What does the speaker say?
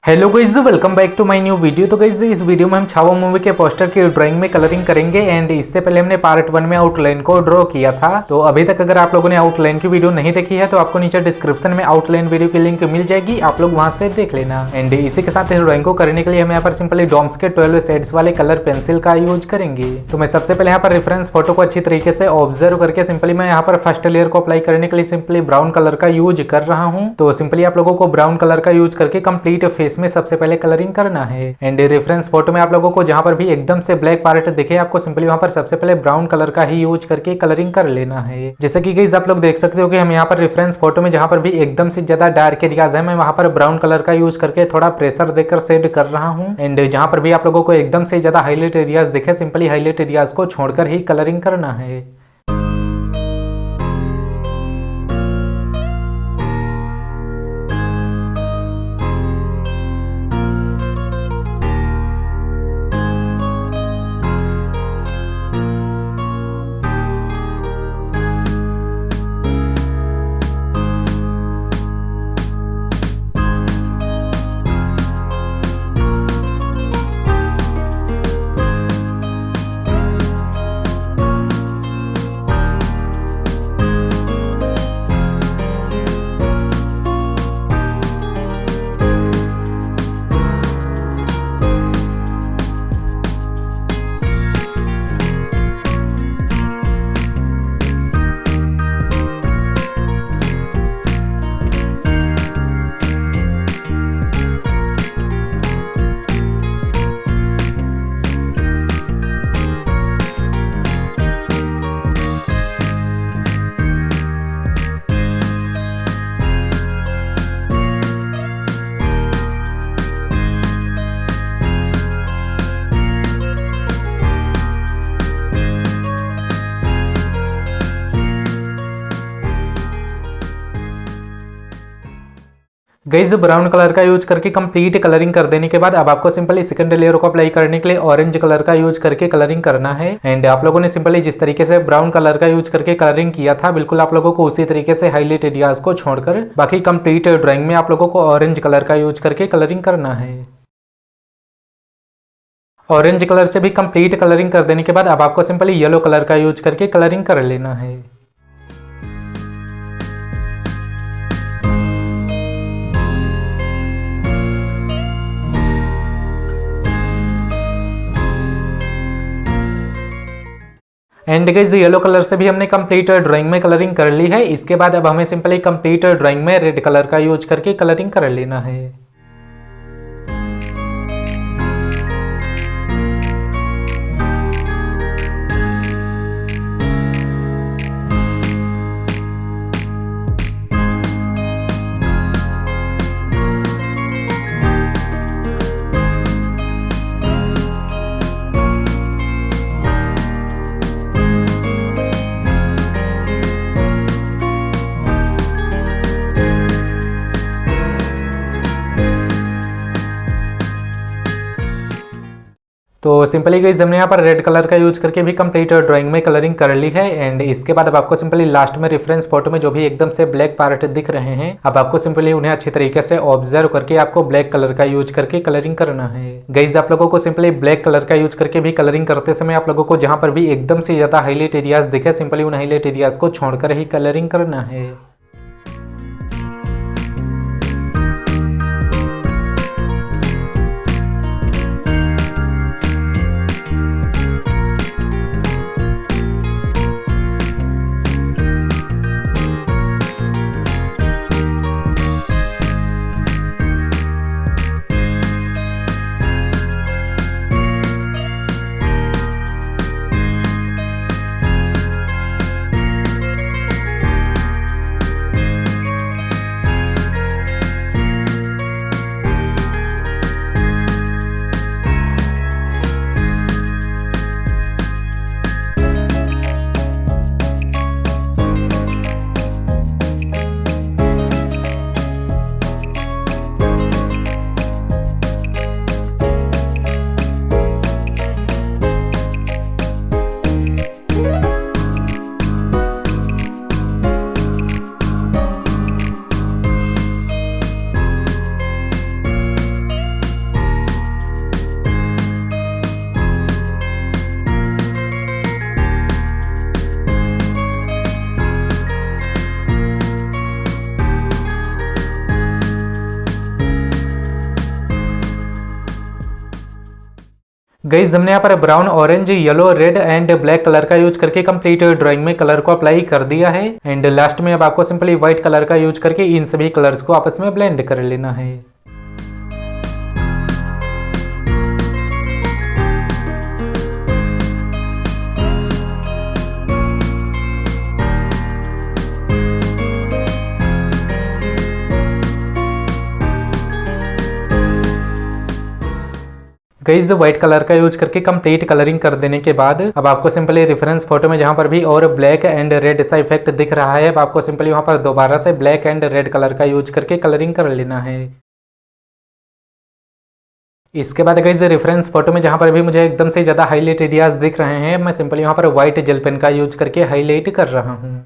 Hello guys, welcome back to my new video. तो guys, इस video में हम छावा मूवी के पोस्टर की ड्राइंग में कलरिंग करेंगे। एंड इससे पहले हमने पार्ट 1 में आउटलाइन को ड्रॉ किया था। तो अभी तक अगर आप लोगों ने आउटलाइन की वीडियो नहीं देखी है तो आपको नीचे डिस्क्रिप्शन में आउटलाइन वीडियो की लिंक मिल जाएगी, आप लोग वहां से देख लेना। एंड इसी के साथ इस ड्राइंग को करने के लिए हम यहाँ पर सिंपली डॉम्स के 12 शेड्स वाले कलर पेंसिल का यूज करेंगे। तो मैं सबसे पहले यहाँ पर रेफरेंस फोटो को अच्छी तरीके से ऑब्जर्व करके सिंपली मैं यहाँ पर फर्स्ट लेयर को अप्लाई करने के लिए सिंपली ब्राउन कलर का यूज कर रहा हूँ। तो सिंपली आप लोगों को ब्राउन कलर का यूज करके कंप्लीट फेस में सबसे पहले कलरिंग करना है। एंड रेफरेंस फोटो में आप लोगों को जहां पर भी एकदम से ब्लैक पार्ट दिखे, आपको सिंपली वहां पर सबसे पहले ब्राउन कलर का ही यूज करके कलरिंग कर लेना है। जैसे कि गाइस आप लोग देख सकते हो कि हम यहाँ पर रेफरेंस फोटो में जहां पर भी एकदम से ज्यादा डार्क एरियाज है, मैं वहां पर ब्राउन कलर का यूज करके थोड़ा प्रेशर देकर शेड कर रहा हूँ। एंड जहां पर भी आप लोगों को एकदम से ज्यादा हाईलाइट एरियाज दिखे, सिंपली हाईलाइट एरियाज को छोड़कर ही कलरिंग करना है। गाइस, ब्राउन कलर का यूज करके कंप्लीट कलरिंग कर देने के बाद अब आपको सिंपली सेकंड लेयर को अप्लाई करने के लिए ऑरेंज कलर का यूज करके कलरिंग करना है। एंड आप लोगों ने सिंपली जिस तरीके से ब्राउन कलर का यूज करके कलरिंग किया था, बिल्कुल आप लोगों को उसी तरीके से हाईलाइट एरियाज को छोड़कर बाकी कंप्लीट ड्राइंग में आप लोगों को ऑरेंज कलर का यूज करके कलरिंग करना है। ऑरेंज कलर से भी कंप्लीट कलरिंग कर देने के बाद अब आपको सिंपली येलो कलर का यूज करके कलरिंग कर लेना है। एंड गाइस, येलो कलर से भी हमने कंप्लीट ड्राइंग में कलरिंग कर ली है। इसके बाद अब हमें सिंपली कंप्लीट ड्राइंग में रेड कलर का यूज करके कलरिंग कर लेना है। तो सिंपली गाइस हमने यहाँ पर रेड कलर का यूज करके भी कंप्लीट ड्राइंग में कलरिंग कर ली है। एंड इसके बाद अब आपको सिंपली लास्ट में रेफरेंस फोटो में जो भी एकदम से ब्लैक पार्ट दिख रहे हैं, अब आपको सिंपली उन्हें अच्छी तरीके से ऑब्जर्व करके आपको ब्लैक कलर का यूज करके कलरिंग करना है। गाइस, आप लोगों को सिंपली ब्लैक कलर का यूज करके भी कलरिंग करते समय आप लोगों को जहां पर भी एकदम से ज्यादा हाईलाइट एरियाज दिखे, सिंपली उन हाईलाइट एरियाज को छोड़कर ही कलरिंग करना है। गाइस हमने यहाँ पर brown, orange, yellow, red and black colour का यूज करके कंप्लीट ड्राइंग में कलर को अप्लाई कर दिया है। एंड लास्ट में अब आपको सिंपली व्हाइट कलर का यूज करके इन सभी कलर्स को आपस में ब्लेंड कर लेना है। गाइस व्हाइट कलर का यूज करके कंप्लीट कलरिंग कर देने के बाद अब आपको सिंपली रेफरेंस फोटो में जहां पर भी और ब्लैक एंड रेड सा इफेक्ट दिख रहा है, अब आपको सिंपली वहां पर दोबारा से ब्लैक एंड रेड कलर का यूज करके कलरिंग कर लेना है। इसके बाद गाइस रेफरेंस फोटो में जहां पर भी मुझे एकदम से ज़्यादा हाईलाइट एरियाज दिख रहे हैं, मैं सिंपली वहां पर व्हाइट जेल पेन का यूज करके हाईलाइट कर रहा हूं।